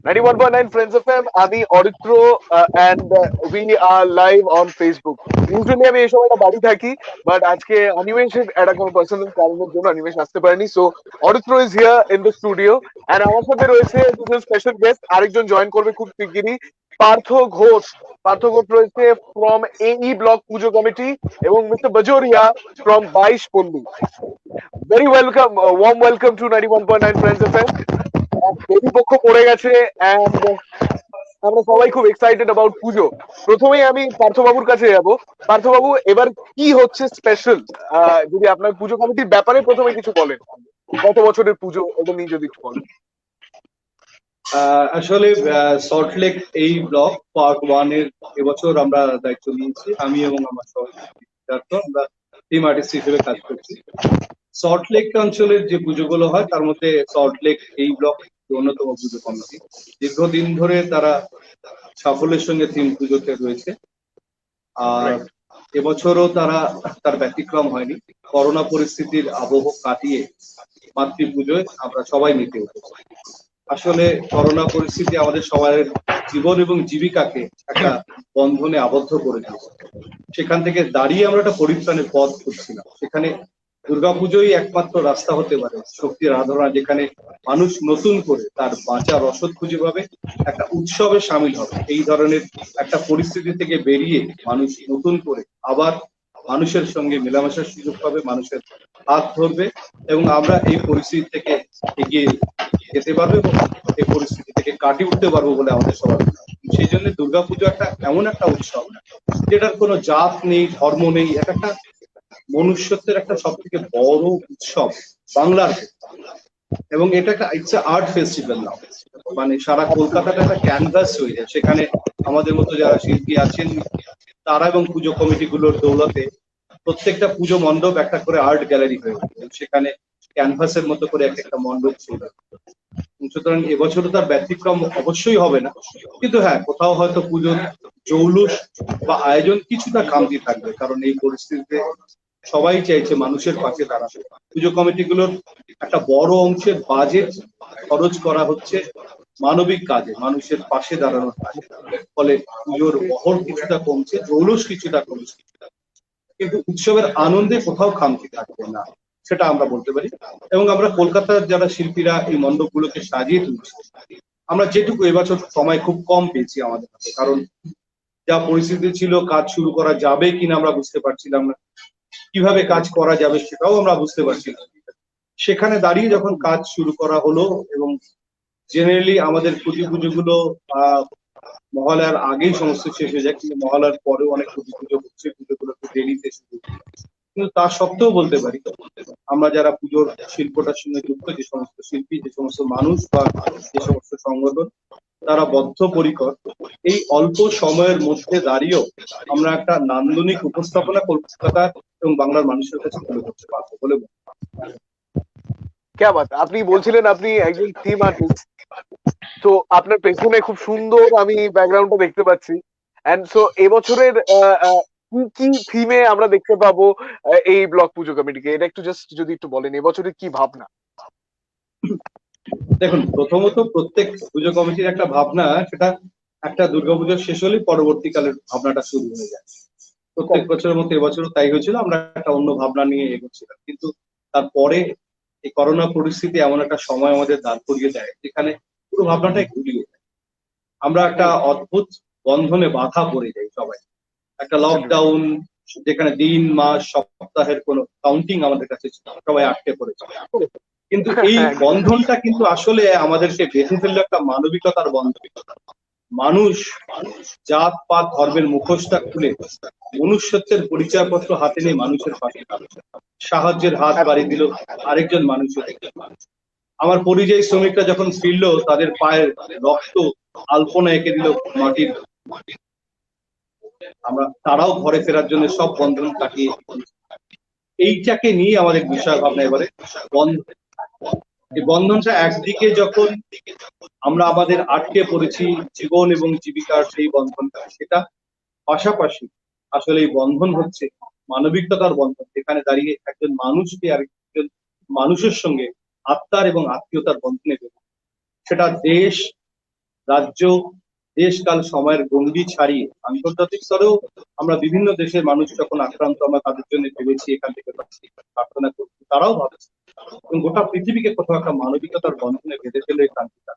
91.9 Friends FM, আমি Aritra, and we are live on Facebook. Usually আমি এই সময়টা বাড়ি থাকি, বাট আজকে অনিমেষের একটা কোনো পার্সোনাল কারণের জন্য অনিমেষ আসতে পারেনি। So Aritra is here in the studio, and আমার সাথে রয়েছে দুজন স্পেশাল গেস্ট, আরেকজন জয়েন করবে খুব শিগগিরই, পার্থ ঘোষ। পার্থ ঘোষ রয়েছে ফ্রম এই ব্লক পুজো কমিটি, এবং মিস্টার বাজোরিয়া ফ্রম 22 পল্লী। Very welcome, warm welcome to 91.9 Friends FM. দেবীপক্ষ পড়ে গেছে, এন্ড আমরা সবাই খুব এক্সাইটেড অ্যাবাউট পুজো। প্রথমেই আমি পার্থবাবুর কাছে যাব। পার্থবাবু, এবার কি হচ্ছে স্পেশাল? যদি আপনার পুজো কমিটির ব্যাপারে প্রথমে কিছু বলেন, গত বছরের পুজো এটা নিয়ে যদি একটু বলেন। আসলে সল্টলেক এই ব্লক পার্ট 1 এর এবছর আমরা দায়িত্ব নিয়েছি, আমি এবং আমার সহযোগী আমরা টিম আর্টিস্ট হিসেবে কাজ করছি। সল্টলেক অঞ্চলের যে পুজোগুলো হয় তার মধ্যে সল্টলেক এই ব্লক অন্যতম পুজো কমিটি। দীর্ঘদিন ধরে তারা সাফল্যের সঙ্গে থিম পুজোতে রয়েছে, আর এবছরও তার ব্যতিক্রম হয়নি। করোনা পরিস্থিতির আবহ কাটিয়ে মাতৃপুজোয় আমরা সবাই মেতে উঠেছি। আসলে করোনা পরিস্থিতি আমাদের সবার জীবন এবং জীবিকাকে একটা বন্ধনে আবদ্ধ করে দিয়েছে। সেখান থেকে দাঁড়িয়ে আমরা একটা পরিত্রাণের পথ খুঁজছিলাম। সেখানে দুর্গাপুজোই একমাত্র রাস্তা হতে পারে শক্তির আরাধনা, যেখানে মানুষ নতুন করে তার বাঁচার রসদ খুঁজে পাবে, একটা উৎসবে সামিল হবে। এই ধরনের একটা পরিস্থিতি থেকে বেরিয়ে মানুষ নতুন করে আবার মানুষের সঙ্গে মেলামেশার সুযোগ পাবে, মানুষের হাত ধরবে, এবং আমরা এই পরিস্থিতি থেকে এগিয়ে যেতে পারবো এবং এই পরিস্থিতি থেকে কাটিয়ে উঠতে পারবো বলে আমাদের সবার। সেই জন্য দুর্গাপুজো একটা এমন একটা উৎসব যেটার কোনো জাত নেই, ধর্ম নেই, এটা একটা মনুষ্যত্বের একটা সব থেকে বড় উৎসব বাংলার। এবং এটা একটা ইটস আর্ট ফেস্টিভ্যাল নাও, মানে সারা কলকাতাটা একটা ক্যানভাস হয়ে যায়। সেখানে আমাদের মতো যারা শিল্পী আছেন তারা এবং পুজো কমিটি গুলোর দৌলতে প্রত্যেকটা পুজো মণ্ডপ একটা করে আর্ট গ্যালারি হয়ে ওঠে, সেখানে ক্যানভাসের মতো করে একটা মণ্ডপ ছিল। সুতরাং এবছরও তার ব্যতিক্রম অবশ্যই হবে না, কিন্তু হ্যাঁ, কোথাও হয়তো পুজোর জৌলুস বা আয়োজন কিছুটা খামতি থাকবে, কারণ এই পরিস্থিতিতে সবাই চাইছে মানুষের পাশে দাঁড়াতে। পুজো কমিটিগুলোর একটা বড় অংশের বাজেট খরচ করা হচ্ছে মানবিক কাজে, মানুষের পাশে দাঁড়ানোর কাজে। ফলে পুজোর বহর কিছুটা কমছে, জৌলুস কিছুটা কমছে, কিন্তু উৎসবের আনন্দে কোথাও খামতি থাকবে না, সেটা আমরা বলতে পারি। এবং আমরা কলকাতার যারা শিল্পীরা এই মণ্ডপগুলোকে সাজিয়ে তুলছি, আমরা যেটুকু এবছর সময় খুব কম পেয়েছি আমাদের হাতে, কারণ যা পরিস্থিতি ছিল, কাজ শুরু করা যাবে কিনা আমরা বুঝতে পারছিলাম না, কিভাবে কাজ করা যাবে সেটাও আমরা বুঝতে পারছিলাম। সেখানে দাঁড়িয়ে যখন কাজ শুরু করা হলো, এবং জেনারেলি আমাদের পুজোগুলো মহালয়ার আগেই সমস্ত শেষ হয়ে যায়, কিন্তু মহালয়ার পরেও অনেক পুজো হচ্ছে, পুজোগুলো একটু দেরিতে শুরু। কিন্তু তা সত্ত্বেও বলতে পারি আমরা যারা পুজোর শিল্পটার সঙ্গে যুক্ত, যে সমস্ত শিল্পী, যে সমস্ত মানুষ বা যে সমস্ত সংগঠন, তারা বদ্ধপরিকর এই অল্প সময়ের মধ্যে দাঁড়িয়েও আমরা একটা নান্দনিক উপস্থাপনা কলকাতা এবং বাংলার মানুষের কাছে তুলে ধরতে পারবো বলে। কে বাত, আপনি বলছিলেন আপনি একজন থিম আর্টিস্ট, তো আপনার পেছনে খুব সুন্দর আমি ব্যাকগ্রাউন্ডটা দেখতে পাচ্ছি। এন্ড সো এবছরের কি কি থিমে আমরা দেখতে পাবো এই ব্লক পুজো কমিটিকে, এটা একটু জাস্ট যদি একটু বলেন এবছরের কি ভাবনা। দেখুন, প্রথমত প্রত্যেক পুজো কমিটির একটা ভাবনা, সেটা একটা দুর্গাপুজো শেষ হলেই পরবর্তীকালের ভাবনাটা শুরু হয়ে যায়। প্রত্যেক বছরের মতো এবছরও তাই হয়েছিল, আমরা একটা অন্য ভাবনা নিয়ে এগোচ্ছিলাম। কিন্তু তারপরে এই করোনা পরিস্থিতি এমন একটা সময় আমাদের দাঁড় করিয়ে দেয় যেখানে পুরো ভাবনাটাই ঘুরিয়ে যায়। আমরা একটা অদ্ভুত বন্ধনে বাধা পড়ে যাই সবাই। একটা লকডাউন, যেখানে দিন, মাস, সপ্তাহের কোনো কাউন্টিং আমাদের কাছে ছিল, সবাই আটকে পড়েছে। কিন্তু এই বন্ধনটা কিন্তু আসলে আমাদেরকে বেঁধে ফেললো একটা মানবিকতার বন্ধন। মানুষ জাত পাত ধর্মের মুখোশটা খুলে মনুষ্যত্বের পরিচয়পত্র হাতে নিয়ে মানুষের পাশে সাহায্যের হাত বাড়িয়ে দিল আরেকজন মানুষের। আমার পরিযায়ী শ্রমিকরা যখন ফিরলো, তাদের পায়ের রক্ত আলপনা এঁকে দিল মাটির। তারাও ঘরে ফেরার জন্য সব বন্ধন কাটিয়ে, এইটাকে নিয়ে আমাদের বিষয় ভাবনা এবারে বন্ধন। এই বন্ধনটা একদিকে যখন আমরা আমাদের আটকে পড়েছি জীবন এবং জীবিকার সেই বন্ধনটা, সেটা পাশাপাশি আসলে এই বন্ধন হচ্ছে মানবিকতার বন্ধন, যেখানে দাঁড়িয়ে একজন মানুষকে আরেকজন মানুষের সঙ্গে আত্মার এবং আত্মীয়তার বন্ধনে দেবে। সেটা দেশ, রাজ্য দেশ কাল সময়ের গণ্ডি ছাড়িয়ে আন্তর্জাতিক স্তরেও আমরা বিভিন্ন দেশের মানুষ যখন আক্রান্ত আমরা তাদের জন্য ভেবেছি, এখান থেকে প্রার্থনা করছি, তারাও ভাবছে এবং গোটা পৃথিবীকে কোথাও একটা মানবিকতার বন্ধনে বেঁধে ফেলে এই ক্রান্তিটা,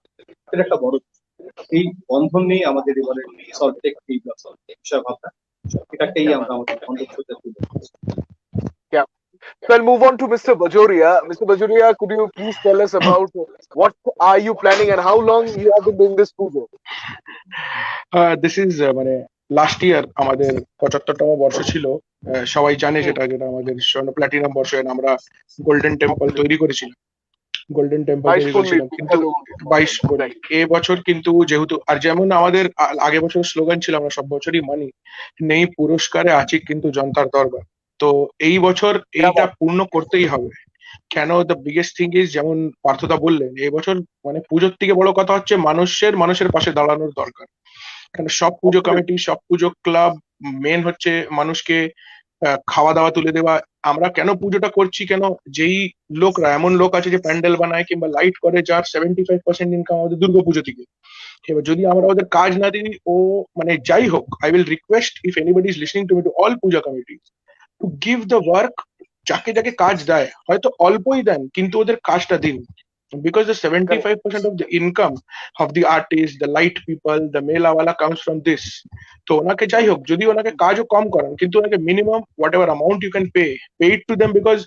এটা একটা বড় বিষয়। এই বন্ধন নেই আমাদের এবারে সল্টলেক এই বিষয় ভাবনা, এটাকেই আমরা আমাদের বন্ধুত্বতে তুলে ধরছি। Yeah. So I'll move on to Mr. Bajoria. Mr. Bajoria, could you please tell us about what are you planning and how long you have been doing this pujo? This is মানে last year আমাদের 75তম বর্ষ ছিল। সবাই জানে যেটা আমাদের স্বর্ণ platinum বর্ষ, আমরা গোল্ডেন টেম্পল তৈরি করেছিলাম। গোল্ডেন টেম্পল তৈরি করেছিলাম কিন্তু 22 এবছর কিন্তু যেহেতু আর যেমন আমাদের আগের বছর স্লোগান ছিল, আমরা সব বছরই মানি, নেই পুরস্কারে আছে কিন্তু জনতার দরবার। তো এই বছর এইটা পূর্ণ করতেই হবে। কেন, দ্য বিগেস্ট থিং ইজ, যেমন পার্থদা বললেন, এই বছর মানে পুজোর থেকে বড় কথা হচ্ছে মানুষের পাশে দাঁড়ানোর দরকার। কারণ সব পুজো কমিটি, সব পুজো ক্লাব মেন হচ্ছে মানুষকে খাওয়া দাওয়া তুলে দেওয়া। আমরা কেন পুজোটা করছি, কেন যেই লোকরা, এমন লোক আছে যে প্যান্ডেল বানায় কিংবা লাইট করে, যার 75% ইনকাম আমাদের দুর্গাপুজো থেকে। এবার যদি আমরা ওদের কাজ না দিই, ও মানে যাই হোক, I will request if anybody is listening to me, to all puja committee, to give the work. যাকে যাকে কাজ দেয় হয়তো অল্পই দেন, কিন্তু ওদের কাজটা দিন। Because the 75% of the income of the artist, the light people, the mela wala comes from this. তো ওনাকে যাই হোক, যদি ওনাকে কাজও কম করেন, কিন্তু ওনাকে minimum whatever amount you can pay it to them, because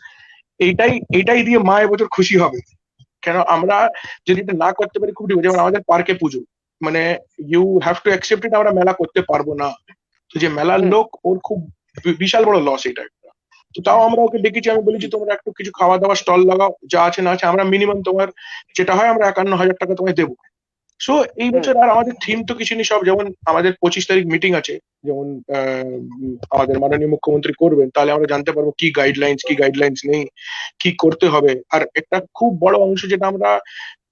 এইটাই দিয়ে মা এবছর খুশি হবে। কেন আমরা যদি এটা না করতে পারি খুব, যেমন আমাদের পার্কে পুজো, মানে you have to accept it, আমরা মেলা করতে পারবো না। তো যে মেলার লোক, ওর খুব বিশাল বড় লস এটা। তো তাও আমরা ওকে ডেকেছি, আমি বলেছি তোমরা একটু কিছু খাওয়া দাওয়া স্টল লাগাও, যা আছে না আছে আমরা মিনিমাম তোমার যেটা হয় আমরা 51,000 টাকা তোমায় দেবো। সো এই বছর আর আমাদের থিম তো কিছু নেই, সব যেমন আমাদের 25 তারিখ মিটিং আছে, যেমন আমাদের মাননীয় মুখ্যমন্ত্রী করবেন, তাহলে আমরা জানতে পারবো কি গাইডলাইন্স নেই, কি করতে হবে। আর একটা খুব বড় অংশ যেটা আমরা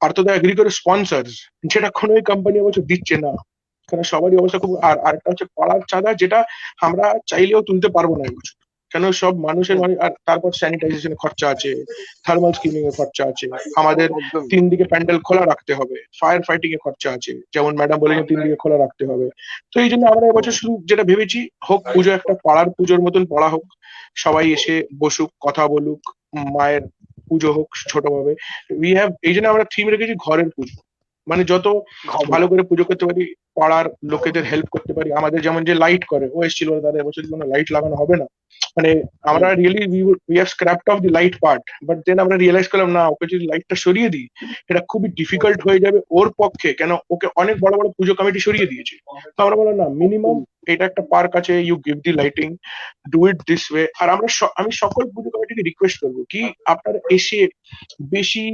পার্থদা এগ্রি করে, স্পন্সর্স, যেটা কোনো কোম্পানি অবশ্য দিচ্ছে না, কারণ সবারই অবস্থা খুব। আর আরেকটা হচ্ছে পাড়ার চাঁদা, যেটা আমরা চাইলেও তুলতে পারবো না এবছর, কেন সব মানুষের আর তারপর স্যানিটাইজেশনের খরচা আছে, থার্মাল স্ক্রিনিং এর খরচা আছে, আমাদের 3 দিকে প্যান্ডেল খোলা রাখতে হবে, ফায়ার ফাইটিং এর খরচা আছে, যেমন ম্যাডাম বলেছেন 3 দিকে খোলা রাখতে হবে। তো এই জন্য আমরা এবছর শুধু যেটা ভেবেছি, হোক পুজো একটা পাড়ার পুজোর মতন পড়া হোক, সবাই এসে বসুক, কথা বলুক, মায়ের পুজো হোক ছোটভাবে। এই জন্য আমরা থিম রেখেছি ঘরের পুজো, মানে যত ভালো করে পুজো করতে পারি, পাড়ার লোকেদের হেল্প করতে পারি। আমাদের যেমন যে লাইট করে, ও এসেছিল, দাদা এবছর কোনো লাইট লাগানো হবে না, মানে আমরা really we have scrapped off the light part, but then আমরা রিয়েলাইজ করলাম না, ওকে যদি লাইটটা সরিয়ে দিই এটা খুবই ডিফিকাল্ট হয়ে যাবে ওর পক্ষে, কেন ওকে অনেক বড় বড় পুজো কমিটি সরিয়ে দিয়েছে। তো আমরা বললাম না, মিনিমাম এটা একটা পার্ক আছে, you give the lighting, do it this way. আর আমি সকল পুজো কমিটিকে রিকোয়েস্ট করবো কি, আপনারা এসে বেশি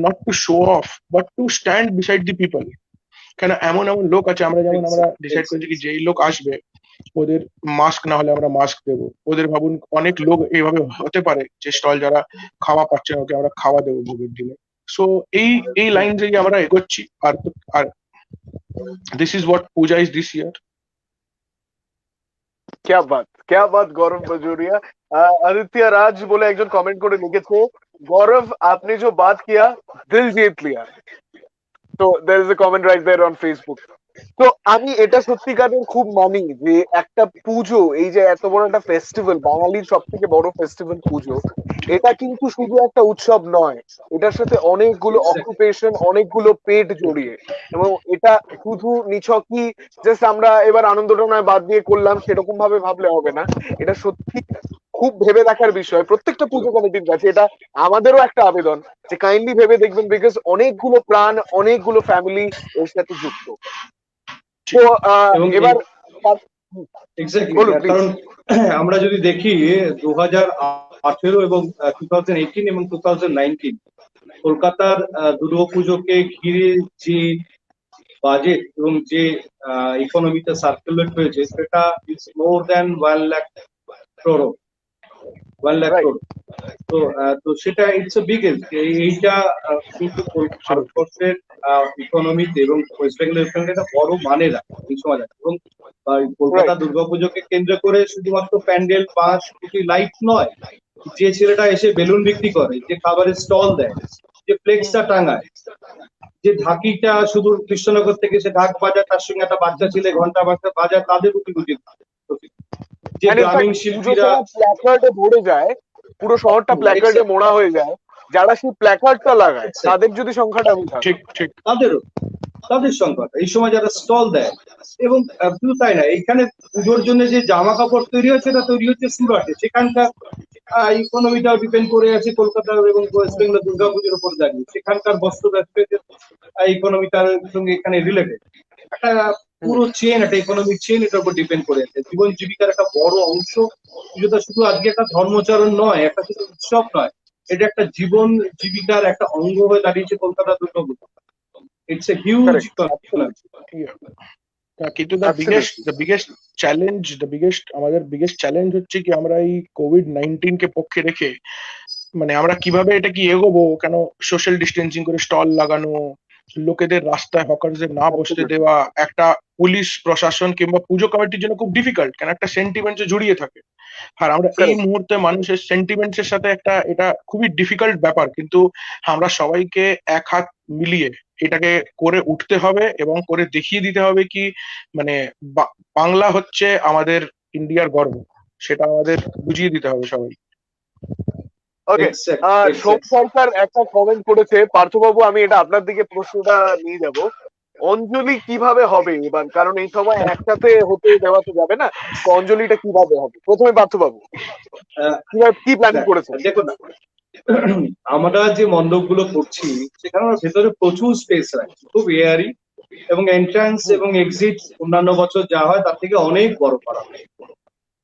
not to show off but to stand beside the people. কেন এমন লোক আছে, আমরা ডিসাইড করেছি কি যেই লোক আসবে ওদের মাস্ক না হলে আমরা মাস্ক দেবো, ওদের ভাবুন অনেক লোক এইভাবে হতে পারে যে স্টল যারা খাওয়া পাচ্ছে না, ওকে আমরা খাওয়া দেবো ভোগের দিনে। সো এই লাইন থেকে আমরা এগোচ্ছি। আর this is what puja is this year. क्या बात गौरव बजोरिया। आदित्य राज बोले একজন কমেন্ট করে লিখেছে, गौरव आपने जो बात किया दिल जीत लिया। তো there is a comment right there on Facebook. তো আমি এটা সত্যিকারের খুব মানি যে একটা পুজো, এই যে এত বড় একটা ফেস্টিভ্যাল, বাঙালির সব থেকে বড় ফেস্টিভ্যাল পুজো, এটা কিন্তু শুধু একটা উৎসব নয়, এটার সাথে অনেকগুলো অকুপেশন, অনেকগুলো পেট জড়িয়ে। এবং এটা শুধু নিছকই জাস্ট আমরা এবার আনন্দটা নয় বাদ দিয়ে করলাম সেরকম ভাবে ভাবলে হবে না, এটা সত্যি খুব ভেবে দেখার বিষয় প্রত্যেকটা পুজো কমিটির কাছে। এটা আমাদেরও একটা আবেদন যে কাইন্ডলি ভেবে দেখবেন, বিকজ অনেকগুলো প্রাণ, অনেকগুলো ফ্যামিলি এর সাথে যুক্ত। তো এবার কারণ আমরা যদি দেখি 2018 এবং 2018 এবং 2019 কলকাতার দুর্গাপুজোকে ঘিরে যে বাজেট এবং যে ইকোনমিতে সার্কুলেট হয়েছে, সেটা is more than 1 lakh crore. তো সেটা ইটস এ বিগেস্ট। এইটা কিন্তু ভারতবর্ষের ইকোনমিতে এবং ওয়েস্ট বেঙ্গলের একটা বড় মানের এই সময়। এবং কলকাতা দুর্গাপুজোকে কেন্দ্র করে শুধুমাত্র প্যান্ডেল, বাঁশ, দুটি লাইট নয়, যে ছেলেটা এসে বেলুন বিক্রি করে, যে খাবারের স্টল দেয়, যে ফ্লেক্সটা টাঙায়, যে ঢাকিটা শুধু কৃষ্ণনগর থেকে সে ঢাক বাজায়, তার সঙ্গে একটা বাচ্চা ছেলে ঘন্টা বাজায়, তাদের রুটি রুটি। যে And in fact, গ্রামীণ পুজোর শিল্পীরা, সময় প্ল্যাকার্ডে ভরে যায়, পুরো শহরটা প্ল্যাকার্ডে মোড়া হয়ে যায়, যারা সেই প্ল্যাকার্ডটা লাগায় তাদের যদি সংখ্যাটা আমি থাকি। ঠিক ঠিক। তাদেরও তাদের সংকট এই সময় যারা স্টল দেয়। এবং শুধু তাই না, এখানে পুজোর জন্য যে জামা কাপড় তৈরি হচ্ছে, এটা তৈরি হচ্ছে সুরাটে। সেখানকার ইকোনমিটাও ডিপেন্ড করে আছে কলকাতা এবং ওয়েস্ট বেঙ্গল দুর্গাপুজোর উপর দাঁড়িয়ে। সেখানকার বস্ত্র ব্যবসায়ীদের ইকোনমিটার সঙ্গে এখানে রিলেটেড একটা পুরো চেন, একটা ইকোনমিক চেন এটার উপর ডিপেন্ড করে আছে। জীবন জীবিকার একটা বড় অংশ পুজোটা শুধু আজকে একটা ধর্মচরণ নয়, একটা শুধু উৎসব নয়, এটা একটা জীবন জীবিকার একটা অঙ্গ হয়ে দাঁড়িয়েছে Kolkata Durga Puja. It's a huge Correct. কিন্তু আমাদের বিগেস্ট চ্যালেঞ্জ হচ্ছে কি, আমরা এই কোভিড-19 কে পক্ষে রেখে মানে আমরা কিভাবে এটা কি এগোবো, কেন সোশ্যাল ডিস্টেন্সিং করে স্টল লাগানো, লোকেদের রাস্তায় হকারদের না বসতে দেওয়া, একটা পুলিশ প্রশাসন কিংবা পুজো কমিটির জন্য খুব ডিফিকাল্ট, কেন একটা সেন্টিমেন্টে জড়িয়ে থাকে। আর আমরা এই মুহূর্তে মানুষের সেন্টিমেন্টস সাথে এটা খুবই ডিফিকাল্ট ব্যাপার, কিন্তু আমরা সবাইকে এক হাত মিলিয়ে এটাকে করে উঠতে হবে এবং করে দেখিয়ে দিতে হবে কি মানে বাংলা হচ্ছে আমাদের ইন্ডিয়ার গর্ব, সেটা আমাদের বুঝিয়ে দিতে হবে সবাই। ওকে, সোম সরকার একটা কমেন্ট করেছে, পার্থবাবু আমি এটা আপনার দিকে প্রশ্নটা নিয়ে যাব, অঞ্জলি কিভাবে হবে এবার, কারণ এই সময় একসাথে হতে দেওয়া তো যাবে না, তো অঞ্জলিটা কিভাবে হবে? প্রথমে পার্থবাবু কি প্ল্যানিং করেছেন? দেখুন, আমরা যে মণ্ডপগুলো করছি সেখানে আমরা ভেতরে প্রচুর স্পেস রাখছি, খুব এয়ারি, এবং এন্ট্রান্স এবং এক্সিট অন্যান্য বছর যা হয় তার থেকে অনেক বড় করা হয়।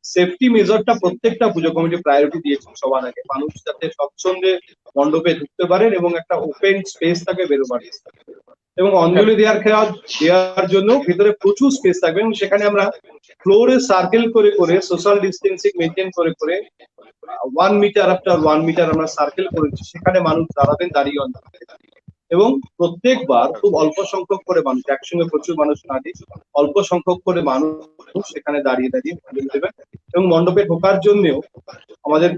সেফটি মেজরটা প্রত্যেকটা পুজো কমিটি প্রায়োরিটি দিয়েছে সবার আগে, মানুষ যাতে স্বচ্ছন্দে মণ্ডপে ঢুকতে পারেন এবং একটা ওপেন স্পেস থাকে বেরোবার। এবং অঞ্জলি দেওয়ার জন্য ভিতরে প্রচুর স্পেস থাকবে, এবং সেখানে আমরা ফ্লোরে সার্কেল করে করে সোশ্যাল ডিস্টেন্সিং মেনটেন করে করে 1 মিটার আফটার 1 মিটার আমরা সার্কেল করেছি, সেখানে মানুষ দাঁড়াবেন, দাঁড়িয়ে অঞ্জলি দেবেন। এবং প্রত্যেকবার খুব অল্প সংখ্যক করে মানুষ, একসঙ্গে প্রচুর মানুষ না দিয়ে অল্প সংখ্যক করে মানুষ সেখানে দাঁড়িয়ে দাঁড়িয়ে অঞ্জলি দেবেন। এবং মণ্ডপে ঢোকার জন্যও আমাদের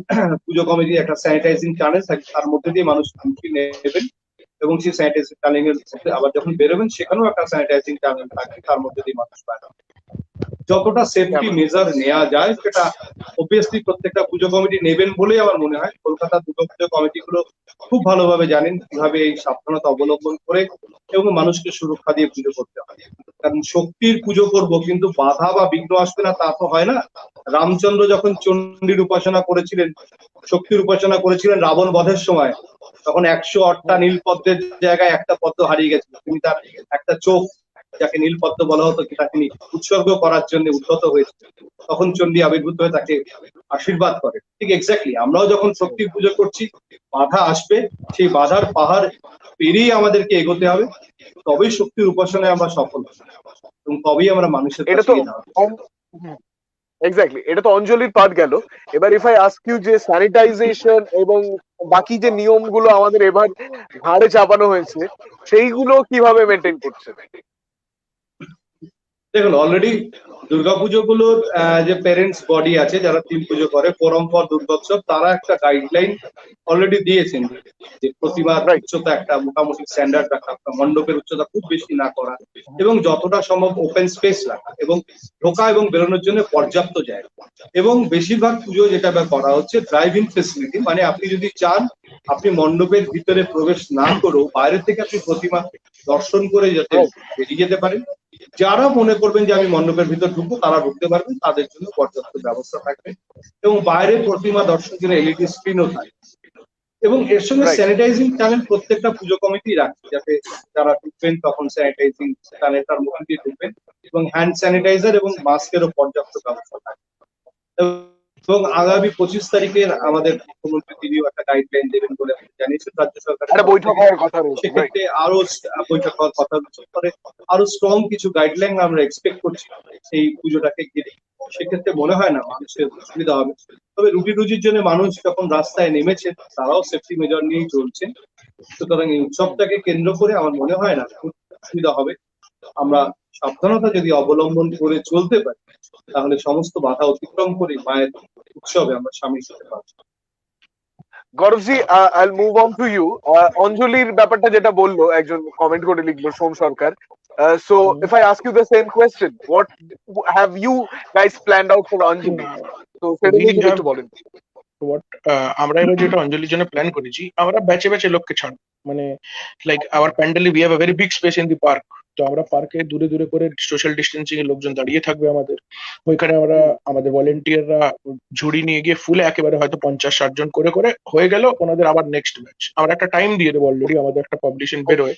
পুজো কমিটির একটা স্যানিটাইজিং টানেল থাকে, তার মধ্যে দিয়ে মানুষ এন্ট্রি নেবেন, এবং সেই স্যানিটাইজিং টানেল এর মধ্যে আবার যখন বেরোবেন সেখানেও একটা স্যানিটাইজিং টানেল থাকবে, তার মধ্যে দিয়ে মানুষ বেরোবেন। যতটা সেফটি মেজার নেওয়া যায় সেটা অবভিয়াসলি প্রত্যেকটা পুজো কমিটি নেবেন বলেই আমার মনে হয়। কলকাতা দুর্গাপুজো কমিটিগুলো খুব ভালোভাবে জানেন কিভাবে এই সাবধানতা অবলম্বন করে এবং মানুষকে সুরক্ষা দিয়ে পুজো করতে হয়। কারণ শক্তির পুজো করব কিন্তু বাধা বা বিঘ্ন আসবে না তা তো হয় না। রামচন্দ্র যখন চণ্ডীর উপাসনা করেছিলেন, শক্তির উপাসনা করেছিলেন রাবণ বধের সময়, তখন 108টা নীলপদ্মের জায়গায় একটা পদ্ম হারিয়ে গেছিল। তিনি তার একটা চোখ, যাকে নীলপদ্ম বলা হতো, সেটা তিনি উৎসর্গ করার জন্য উদ্ধত হয়েছিল। তখন চণ্ডী আবির্ভূত হয়ে তাকে আশীর্বাদ করে। ঠিক এক্স্যাক্টলি আমরাও যখন শক্তির পুজো করছি, বাধা আসবে, সেই বাধার পাহাড় পেরিয়ে আমাদেরকে এগোতে হবে, তবেই শক্তির উপাসনায় আমরা সফল হব এবং তবেই আমরা মানুষের কাছে এক্স্যাক্টলি, এটা তো অঞ্জলির পার্ট গেল। এবার ইফ আই আস্ক ইউ যে স্যানিটাইজেশন এবং বাকি যে নিয়মগুলো আমাদের এবার ঘাড়ে চাপানো হয়েছে সেইগুলো কিভাবে মেনটেন করছে? দেখুন, অলরেডি দুর্গাপুজো গুলোর যে প্যারেন্টস বডি আছে যারা থিম পুজো করে, ফোরাম ফর দুর্গোৎসব, তারা একটা গাইডলাইন অলরেডি দিয়েছেন যে প্রতিমার উচ্চতা একটা মোটামুটি স্ট্যান্ডার্ড রাখা, মণ্ডপের উচ্চতা খুব বেশি না করা, এবং যতটা সম্ভব ওপেন স্পেস রাখা, এবং ঢোকা এবং বেরোনোর জন্য পর্যাপ্ত জায়গা। এবং বেশিরভাগ পুজো যেটা করা হচ্ছে ড্রাইভ ইন ফেসিলিটি, মানে আপনি যদি চান আপনি মণ্ডপের ভিতরে প্রবেশ না করেও বাইরে থেকে আপনি প্রতিমা দর্শন করে যাতে বেরিয়ে যেতে পারেন। যারা মনে করবেন যে আমি মণ্ডপের ভিতর ঢুকবো তারা ঢুকতে পারবেন, তাদের জন্য পর্যাপ্ত ব্যবস্থা থাকবে। এবং বাইরে প্রতিমা দর্শনের জন্য এলইডি স্ক্রিনও থাকবে। এবং এর সঙ্গে স্যানিটাইজিং টানেল প্রত্যেকটা পুজো কমিটি রাখছে, যাতে যারা ঢুকবেন তখন স্যানিটাইজিং টানেল তার মধ্যে দিয়ে ঢুকবেন, এবং হ্যান্ড স্যানিটাইজার এবং মাস্কেরও পর্যাপ্ত ব্যবস্থা থাকবে। এবং আগামী 25 তারিখের আমাদের মুখ্যমন্ত্রী তিনিও একটা গাইডলাইন দেবেন বলে জানিয়েছেন রাজ্য সরকারের বৈঠক হওয়ার কথা রয়েছে। সেক্ষেত্রে আরো বৈঠক হওয়ার কথা রয়েছে, আরো স্ট্রং কিছু গাইডলাইন আমরা এক্সপেক্ট করছি এই পুজোটাকে ঘিরে। সেক্ষেত্রে মনে হয় না মানুষের অসুবিধা হবে। তবে রুটি রুজির জন্য মানুষ যখন রাস্তায় নেমেছে তারাও সেফটি মেজার নিয়েই চলছেন, সুতরাং এই উৎসবটাকে কেন্দ্র করে আমার মনে হয় না খুব অসুবিধা হবে। আমরা সাবধানতা যদি অবলম্বন করে চলতে পারি তাহলে সমস্ত বাধা অতিক্রম করে মায়ের উৎসবে আমরা সামিল হতে পারবো। Gauravji, I'll move on to you. অঞ্জলির ব্যাপারটা যেটা বললো, একজন কমেন্ট করে লিখলো Som Sarkar. So if I ask you the same question, what have you guys planned out for Anjali? তো সেটা উই নিয়ে যদি হ্যাভ একটু বলেন। আমরা এবার যেটা অঞ্জলির জন্য প্ল্যান করেছি, আমরা ব্যাচে ব্যাচে লোককে ছাড়বো। মানে লাইক আওয়ার প্যান্ডেলে we have a very big space in the park. তো আমরা পার্কে দূরে দূরে করে সোশ্যাল ডিস্টেন্সিং এর লোকজন দাঁড়িয়ে থাকবে আমাদের ওইখানে। আমরা আমাদের ভলেন্টিয়াররা ঝুড়ি নিয়ে গিয়ে ফুলে একেবারে হয়তো 50-60 জন করে করে হয়ে গেল ওনাদের আবার নেক্সট ব্যাচ। আমরা একটা টাইম দিয়ে দেবো, অলরেডি আমাদের একটা পাবলিশন বেরোয়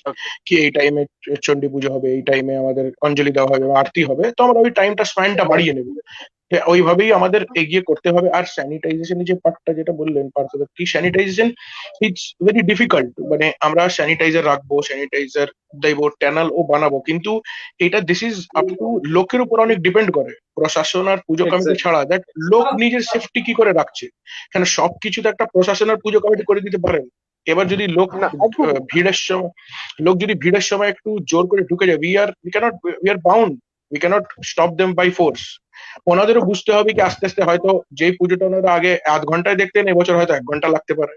কি এই টাইমে চণ্ডী পুজো হবে, এই টাইমে আমাদের অঞ্জলি দেওয়া হবে, আরতি হবে। তো আমরা ওই টাইমটা স্প্যানটা বাড়িয়ে নেবো। ওইভাবেই আমাদের এগিয়ে করতে হবে। আর স্যানিটাইজেশনের যে পার্টটা যেটা বললেন পার্থদা, কি স্যানিটাইজেশন ইটস ভেরি ডিফিকাল্ট। মানে আমরা স্যানিটাইজার রাখবো, স্যানিটাইজার দেবো, ট্যানাল ও বানাবো, কিন্তু এটা দিস ইজ আপ টু লোকের উপর অনেক ডিপেন্ড করে। প্রশাসন আর পুজো কমিটি এক্স্যাক্টলি। ছাড়া দ্যাট লোক নিজের সেফটি কি করে রাখছে। কেন সবকিছু তো একটা প্রশাসন আর পুজো কমিটি করে দিতে পারেন। এবার যদি লোক না, একদমই। ভিড়ের সময় ভিড়ের সময় একটু জোর করে ঢুকে যায়, we are bound, we cannot stop them by force. ওনাদেরও বুঝতে হবে কি আস্তে আস্তে হয়তো যেই পুজোটা ওনারা আগে আধ ঘন্টায় দেখতেন, এবছর হয়তো 1 ঘন্টা লাগতে পারে।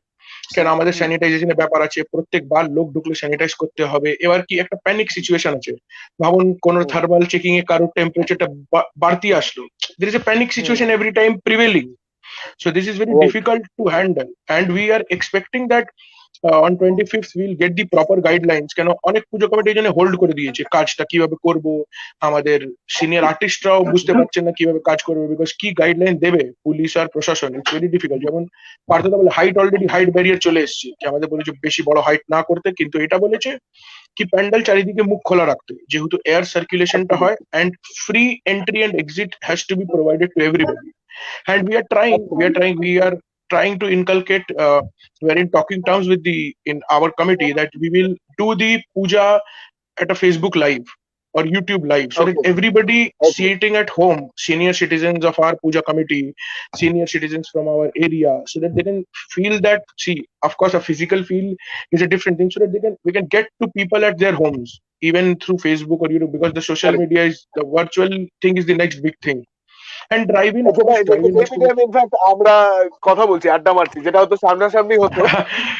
কেন আমাদের স্যানিটাইজেশনের ব্যাপার আছে, প্রত্যেকবার লোক ঢুকলে স্যানিটাইজ করতে হবে। এবার কি একটা প্যানিক সিচুয়েশন আছে, ভাবুন কোন থার্মাল চেকিং এ কারোর টেম্পারেচারটা বাড়তি আসলো, there is a panic situation every time prevailing. So this is very right. difficult to handle, and we are expecting that on 25th we'll get the proper guidelines। কেন অনেক পুজো committee এই জন্য hold করে দিয়েছে কাজটা কিভাবে করব। আমাদের সিনিয়র আর্টিস্টরাও বুঝতে পারছেন না কিভাবে কাজ করবে, বিকজ কি গাইডলাইন দেবে পুলিশ আর প্রশাসন, ইটস ভেরি ডিফিকাল্ট। যেমন পার্থদা বলে হাইট, অলরেডি হাইট ব্যারিয়ার চলে এসেছে, যে আমাদের বলেছে বেশি বড় হাইট না করতে, কিন্তু এটা বলেছে কি প্যান্ডেল চারিদিকে মুখ খোলা রাখতে, যেহেতু এয়ার সার্কুলেশনটা হয়, and free entry and exit has to be provided to everybody. And we are trying to inculcate, we're in talking terms with the in our committee that we will do the puja at a Facebook live or YouTube live, so that okay, everybody okay. sitting at home, senior citizens of our puja committee, senior citizens from our area, so that they can feel that, see, of course a physical feel is a different thing, so that we can get to people at their homes even through Facebook or YouTube, because the social media is, the virtual thing is the next big thing. And drive-in, of course, drive-in has to be in fact আমরা কথা বলছি, আড্ডা মারছি, যেটা হয়তো সামনাসামনি হতো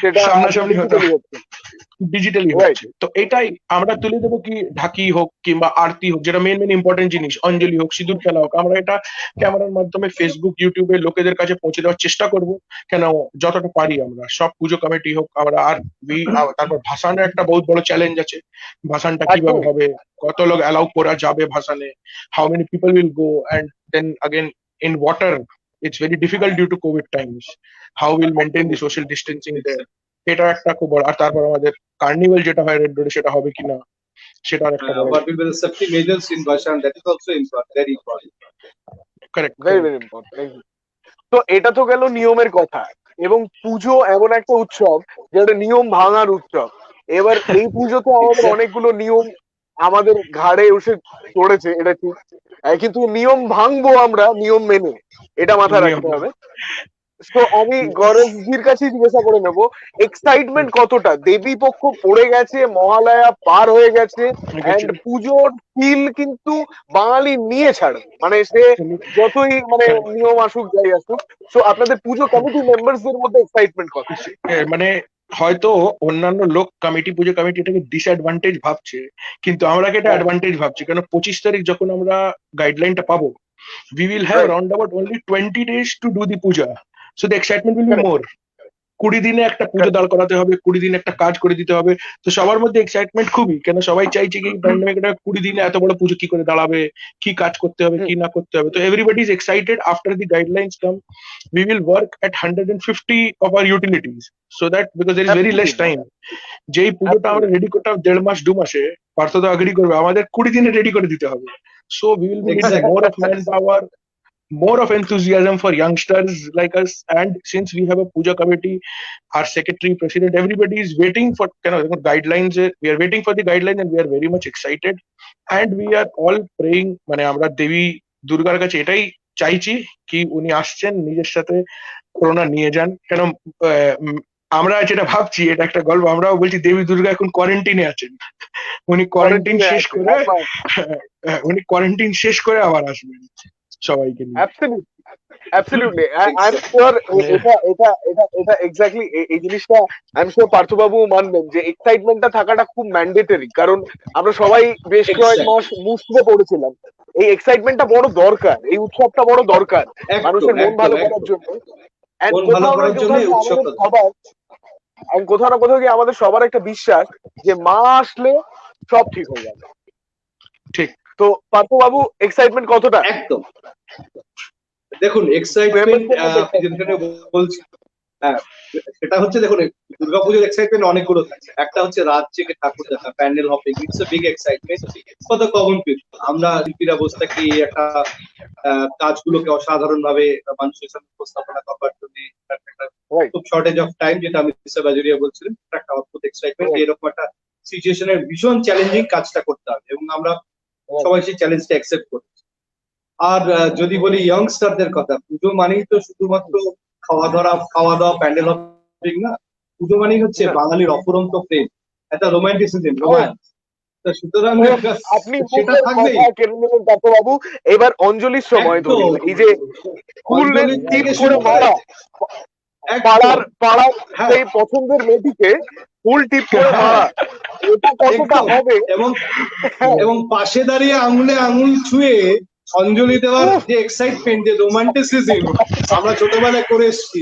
সেটা আজকে সামনাসামনি হতো, ডিজিটালি হচ্ছে। Digitally right. হচ্ছে। তো এটাই আমরা তুলে দেবো কি ঢাকি হোক কিংবা আরতি হোক, যেটা মেন মেন ইম্পর্টেন্ট জিনিস, অঞ্জলি হোক, সিঁদুর খেলা হোক, আমরা এটা ক্যামেরার মাধ্যমে ফেসবুক ইউটিউবে লোকেদের কাছে পৌঁছে দেওয়ার চেষ্টা করব। কেন যতটা পারি আমরা সব পুজো কমিটি হোক আমরা। আর তারপর ভাসানের একটা বহুত বড় চ্যালেঞ্জ আছে, ভাসানটা কিভাবে একদমই। হবে, কত লোক অ্যালাউ করা যাবে ভাসানে, how many people will go, and then again in water it's very difficult due to covid times, how we'll maintain the social distancing there, এটা একটা খুব বড়। আর তারপর আমাদের কার্নিভাল যেটা হয় রেড রোডে, সেটা হবে কিনা, সেটা একটা বড়। What will be the safety measures in Bhasan? That is also important, very important. Correct, very very important. তো এটা তো গেল নিয়মের কথা। এবং পুজো এমন একটা উৎসব যেটা নিয়ম ভাঙার উৎসব। এবার এই পুজোতে আমাদের অনেকগুলো নিয়ম আমাদের ঘাড়ে এসে চড়েছে, এটা ঠিক। কিন্তু নিয়ম ভাঙবো আমরা নিয়ম মেনে, এটা মাথায় রাখতে হবে। তো আমি গরজজির কাছে জিজ্ঞাসা করে নেবো, এক্সাইটমেন্ট কতটা? দেবী পক্ষ পড়ে গেছে, মহালয়া পার হয়ে গেছে, এন্ড পুজোর ফিল কিন্তু বাঙালি নিয়ে ছাড়ে, মানে সে যতই মানে নিয়ম আসুক যাই আসুক। তো আপনাদের পুজো কমিটি মেম্বারসদের মধ্যে এক্সাইটমেন্ট কত? মানে হয়তো অন্যান্য লোক কমিটি, পুজো কমিটি এটাকে ডিসঅ্যাডভান্টেজ ভাবছে, কিন্তু আমরা এটা অ্যাডভান্টেজ ভাবছি। কারণ 25 তারিখ যখন আমরা গাইডলাইনটা পাবো, we will have Right. round about only 20 days to do the puja, so the excitement will be Correct. more। 20 দিনে একটা পুজো দাঁড় করাতে হবে, 20 দিনে একটা কাজ করে দিতে হবে। তো সবার মধ্যে এক্সাইটমেন্ট খুবই, কেন সবাই চাইছে কি প্যান্ডেমিক এটা 20 দিনে এত বড় পুজো কি করে দাঁড়াবে, কি কাজ করতে হবে কি না করতে হবে। তো everybody is excited. After the guidelines come, we will work at 150 of our utilities, so that because there is very less time, যেই পুজোটা আমরা রেডি করতে হবে 1.5 মাস 2 মাসে, পার্থ তো এগ্রি করবে, আমাদের 20 দিনে রেডি করে দিতে হবে। So we will be needing more of manpower, more of enthusiasm for youngsters like us. And since we have a puja committee, our secretary, president, everybody is waiting for guidelines. We are waiting for the guidelines and we are very much excited, and we are all praying, মানে আমরা দেবী দুর্গার কাছে এটাই চাইছি কি উনি আসছেন, নিজের সাথে করোনা নিয়ে যান। কেন আমরা যেটা ভাবছি, এটা একটা গল্প, আমরাও বলছি দেবী দুর্গা এখন কোয়ারেন্টিনে আছেন, উনি কোয়ারেন্টিন শেষ করে আবার আসবেন। সবাইকে নিয়ে। অ্যাবসলিউটলি আই এম শিওর এটা এক্স্যাক্টলি এই জিনিসটা আই এম শিওর পার্থবাবু মানবেন যে এক্সাইটমেন্টটা থাকাটা খুব ম্যান্ডেটরি, কারণ আমরা সবাই বেশ কয়েক মাস মুসড়ে পড়েছিলাম। এই এক্সাইটমেন্টটা বড় দরকার, এই উৎসবটা বড় দরকার মানুষের মন ভালো করার জন্য। And মন ভালো করার জন্য এই উৎসবটা কোথাও না কোথাও গিয়ে আমাদের সবার একটা বিশ্বাস যে মা আসলে সব ঠিক হয়ে যাবে। ঠিক। তো পার্থবাবু এক্সাইটমেন্ট কতটা? একদম দেখুন এক্সাইটমেন্ট যেখানে বলছি, হ্যাঁ সেটা হচ্ছে দেখুন দুর্গাপুজোর এক্সাইটমেন্ট অনেকগুলো থাকে। একটা হচ্ছে রাত জেগে ঠাকুর দেখা, pandal hopping, it's a big excitement for the common people. আমরা শিল্পীরা বসে থাকি একটা কাজগুলোকে অসাধারণ ভাবে মানুষের সামনে উপস্থাপনা করবার জন্য খুব শর্টেজ অফ টাইম, যেটা আমি বাজুরিয়া বলছিলাম, একটা অদ্ভুত এক্সাইটমেন্ট। এরকম একটা সিচুয়েশনের ভীষণ চ্যালেঞ্জিং কাজটা করতে হবে এবং আমরা সবাই সেই চ্যালেঞ্জটা অ্যাকসেপ্ট করি। আর যদি বলি ইয়ংস্টারদের কথা, পুজো মানেই তো শুধুমাত্র খাওয়া দাওয়া প্যান্ডেল হপিং না। পুজো মানেই হচ্ছে বাঙালির অফুরন্ত প্রেম, একটা রোমান্টিসিজম, রোম্যান্স। সুতরাং আপনি সেটা থাকবেই। বাবু এবার অঞ্জলির সময় ধরে এই যে ফুলের টিপ করে মারা, পাড়ার সেই পছন্দের মেয়েটিকে ফুল টিপ করে মারা, এটা কতটা হবে? এবং পাশে দাঁড়িয়ে আঙুলে আঙুল ছুঁয়ে অঞ্জলি দেওয়ার যে এক্সাইটমেন্ট, যে রোমান্টিসিজম আমরা ছোটবেলায় করে এসেছি,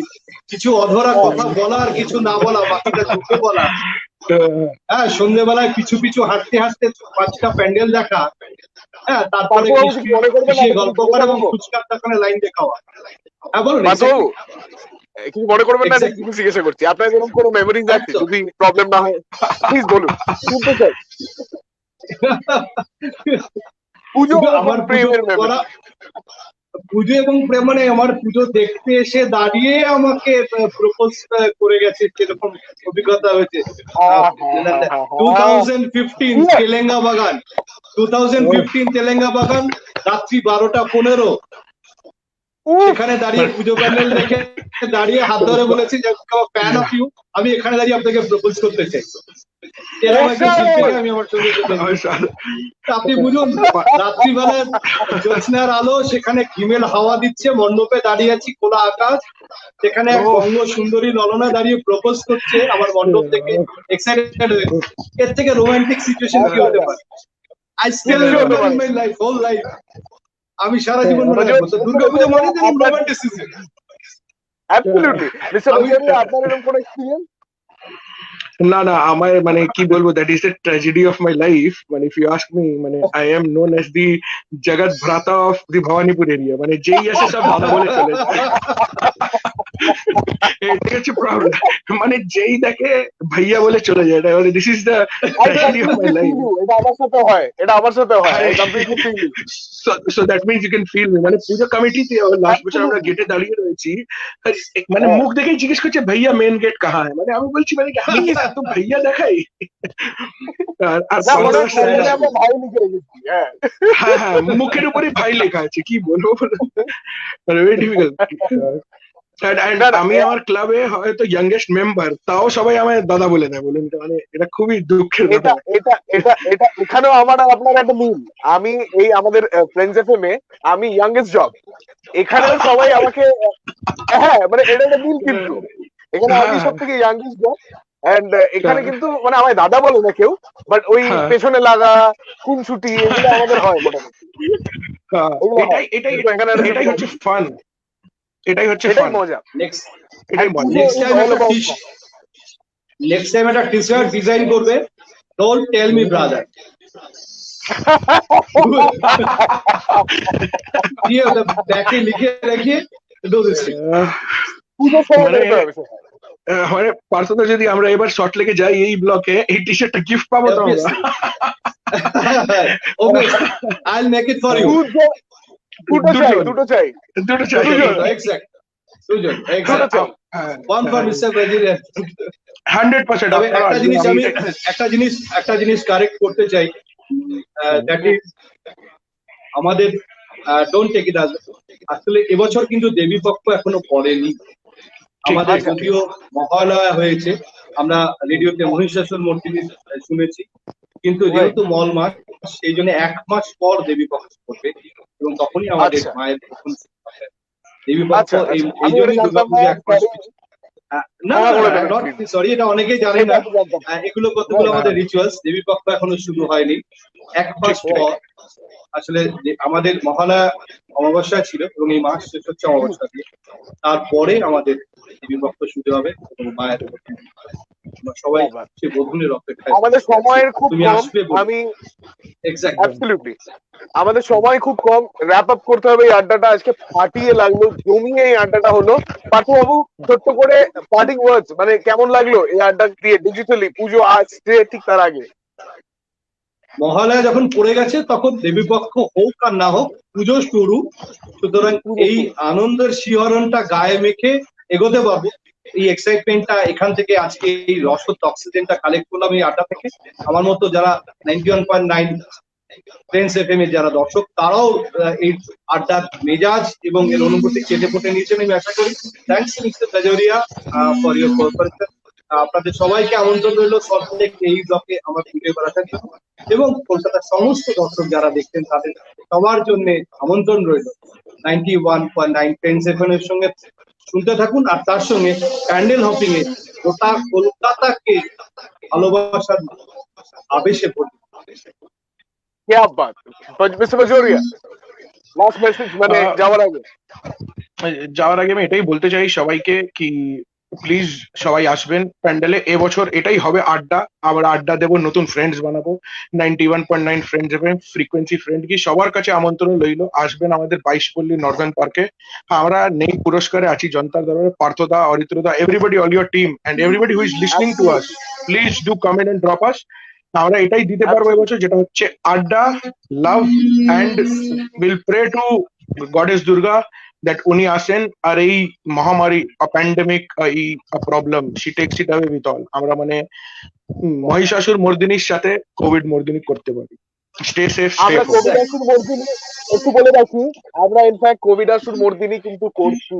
কিছু অধরা কথা বলা আর কিছু না বলা, বাকিটা চোখে বলা। হ্যাঁ, সন্ধ্যেবেলায় পিছু পিছু হাঁটতে হাঁটতে 5টা প্যান্ডেল দেখা, হ্যাঁ, তারপরে গল্প করা এবং ফুচকার দোকানে লাইন দিয়ে খাওয়া। হ্যাঁ বলুন। কিছু মনে করবেন না, কিছু জিজ্ঞাসা করছি, আপনার এরকম কোনো মেমোরিজ আছে? যদি প্রবলেম না হয় প্লিজ বলুন, শুনতে চাই। পুজো আমার প্রেমের পুজো এবং প্রেম মানে আমার পুজো দেখতে এসে দাঁড়িয়ে আমাকে প্রপোজ করে গেছে, সেরকম অভিজ্ঞতা হয়েছে। 2015 তেলেঙ্গা বাগান রাত্রি 12:15 সেখানে দাঁড়িয়ে পুজো প্যান্ডেল দেখে দাঁড়িয়ে হাত ধরে বলেছি যে ফ্যান অফ ইউ, আমি এখানে দাঁড়িয়ে আপনাকে প্রপোজ করতে চাই। আমি আমার সঙ্গে আপনি বুঝুন, রাত্রিবেলা জ্যোৎস্নার আলো, সেখানে হিমেল হাওয়া দিচ্ছে, মণ্ডপে দাঁড়িয়ে আছি, খোলা আকাশ, সেখানে এক বঙ্গ সুন্দরী ললনা দাঁড়িয়ে প্রপোজ করছে আমার মণ্ডপ থেকে। এক্সাইটেড, এর থেকে রোমান্টিক সিচুয়েশন কি হতে পারে? I still remember in my life, whole life, আমি সারা জীবন মনে রাখবো। তো দুর্গাপূজা মানে রোমান্টিসিজম। অ্যাবসলিউটলি। মিস্টার বাজুরিয়া, আপনার এরকম কোনো এক্সপেরিয়েন্স? না আমার মানে কি বলবো, that is the tragedy of my life. মানে ইফ ইউ আস্ক মি, মানে I am known as the জগৎ ভ্রাতা অফ দি ভবানীপুর এরিয়া। মানে যেই আসে সব দাদা বলে চলে যায়। এটাই হচ্ছে প্রবলেম, মানে যেই দেখে ভাইয়া বলে চলে যায়। এটা মানে this is the tragedy of my life. এটা আমার সাথে হয় I completely feel you. So that means you can feel me. মানে পুজো কমিটিতে লাস্ট বছর আমরা গেটে দাঁড়িয়ে রয়েছি, মানে মুখ দেখেই জিজ্ঞেস করছে ভাইয়া মেন গেট কাহা है। মানে আমি বলছি মানে আমি কি তো ভাইয়া দেখাই। আর ভাই লিখে রেখেছি। হ্যাঁ, মুখের উপরে ভাই লেখা আছে, কি বলবো, মানে ভেরি ডিফিকাল্ট। আমি আমার ক্লাবে হয়তো ইয়াংগেস্ট মেম্বার, তাও সবাই আমায় দাদা বলে দেয়। বলুন, মানে এটা খুবই দুঃখের ব্যাপার। এটা এখানেও আমার আর আপনার একটা মিল। আমি এই আমাদের ফ্রেন্ডস এফএম এ আমি ইয়াংগেস্ট জব, এখানেও সবাই আমাকে, হ্যাঁ মানে এটা একটা মিল, কিন্তু এখানে আমি সব থেকে ইয়াংগেস্ট জব। এন্ড এখানে কিন্তু মানে আমায় দাদা বলে না কেউ, বাট ওই পেছনে লাগা, খুনছুটি, এগুলো আমাদের হয় মোটামুটি। এটাই হচ্ছে ফান, এটাই হচ্ছে মজা। নেক্সট টাইম একটা টি-শার্ট ডিজাইন করবে, ডোন্ট টেল মি ব্রাদার। দিয়ে ব্যাকে লিখে রেখে ডু দিস। মানে পার্সোনাল যদি আমরা এবার শর্ট লেগে যাই এই ব্লকে, এই টি শার্টটা গিফট পাবো তো আমরা। Okay, I will make it for you. দুটো চাই। এক্স্যাক্ট, দুজন exact. One for mister Bajoria. 100%। তবে একটা জিনিস কারেক্ট করতে চাই, দ্যাট ইজ আমাদের ডোন্ট টেক ইট আজ, আসলে এবছর কিন্তু দেবী পক্ষ এখনো পড়েনি। আমাদের যদিও মহালয়া হয়েছে, আমরা রেডিওতে মহিষাসুর মূর্তি শুনেছি, কিন্তু যেহেতু মল মাস সেই জন্য 1 মাস পর দেবী পক্ষ করবে এবং তখনই আমাদের আচ্ছা মায়ের প্রথম হবে। দেবী পক্ষ আচ্ছা এই আচ্ছা, এই আমি এটা জন্যই জানতাম না। দুর্গাপুজো 1 মাস না হ্যাঁ না বলে না দেবেন নট প্লিজ। সরি, এটা অনেকেই জানে এটা না। আমি জানতাম না। এগুলো কতগুলো রাইট আমাদের রিচুয়ালস, দেবী পক্ষ এখনো শুরু হয়নি। 1 মাস ঠিক পর আসলে যে আমাদের মহালয়া অমাবস্যা ছিল এবং এই মাস শেষ হচ্ছে অমাবস্যা দিয়ে, তারপরে আমাদের দেবী পক্ষ শুরু হবে এবং মায়ের প্রথম দিন। আমরা সবাই বাবা, সে বোধনের অপেক্ষায় আমাদের বসে আছি, সময়ের খুব তুমি কম। আসবে বলে। আমি এক্স্যাক্টলি। একদম। অ্যাবসলিউটলি, আমাদের সময় খুব কম, র্যাপ আপ করতে হবে। এই আড্ডাটা আজকে ফাটিয়ে লাগলো, জমিয়ে এই আড্ডাটা হলো। পার্থ বাবু, ছোট্ট করে পার্টিং ওয়ার্ডস, মানে কেমন লাগলো এই আড্ডা দিয়ে ডিজিটালি? পুজো আসছে ঠিক তার আগে। মহালয়া যখন পড়ে গেছে তখন দেবীপক্ষ হোক আর না হোক পুজো শুরু, সুতরাং পুজো এই শুরু। আনন্দের শিহরণটা গায়ে মেখে এগোতে পারবো। এই এক্সাইটমেন্টটা এখান থেকে আজকে এই রসদ অক্সিজেনটা কালেক্ট করলাম এই আড্ডা থেকে। আমার মতো যারা 91.9 ফ্রেন্ডস এফএম এর যারা দর্শক, তারাও এই আড্ডার মেজাজ এবং এর অনুভূতি চেটে ফুটে নিয়েছেন আমি আশা করি। Thanks mister Bajoria for your cooperation. আপনাদের সবাইকে আমন্ত্রণ রইল সল্টলেক এই ব্লকে আমার ভিডিও করার জন্য, এবং কলকাতার সমস্ত দর্শক যারা দেখছেন তাদের সবার জন্য আমন্ত্রণ রইল 91.9 ফ্রেন্ডস এফএম এর সঙ্গে শুনতে থাকুন, আর তার সঙ্গে প্যান্ডেল হপিং এ গোটা কলকাতাকে ভালোবাসার আবেশে ভরে। क्या बात। মিস্টার বাজোরিয়া, লাস্ট মেসেজ, মানে আহ, যাওয়ার আগে। যাওয়ার আগে আমি এটাই বলতে চাই সবাইকে কি প্লিজ সবাই আসবেন প্যান্ডেলে। এবছর এটাই হবে আড্ডা, আবার আড্ডা দেবো, নতুন ফ্রেন্ডস বানাবো। 91.9 ফ্রেন্ডস এফএম ফ্রিকোয়েন্সি ফ্রেন্ড কি সবার কাছে আমন্ত্রণ রইলো, আসবেন আমাদের 22পল্লী নর্দার্ন পার্কে। আমরা নেই পুরস্কারে আছি জনতার দরবারে, পার্থদা, অরিত্রদা, everybody, all your team and everybody who is listening to us, please do comment and drop us. আমরা এটাই দিতে পারবো এবছর, যেটা হচ্ছে adda, love and will pray to goddess Durga that উনি আসেন আর এই মহামারী প্যান্ডেমিক এই problem she takes it away with all. আমরা মানে মহিষাসুর মর্দিনীর সাথে কোভিড মর্দিনী করতে পারি। স্টে সেফ, স্টে আমরা হোম। কোভিডাসুর মর্দিনী, একটু বলে রাখি, আমরা ইনফ্যাক্ট কোভিডাসুর মর্দিনী কিন্তু করছি।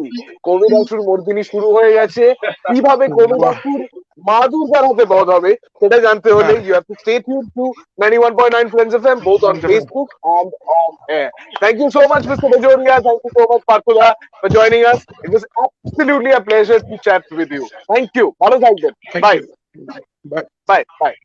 কোভিডাসুর মর্দিনী শুরু হয়ে গেছে। কিভাবে বাহ। কোভিডাসুর মা দুর্গার হাতে বধ হবে সেটা জানতে হলে হ্যাঁ, you have to stay tune to 91.9 Friends FM, both on Facebook and on air. Thank you so much, Mr. Bajoria. Thank you so much, Parthula, for joining us. It was absolutely a pleasure to chat with you. Thank you. Bhalo থাকবেন. Thank Bye. You, bye. Bye. Bye.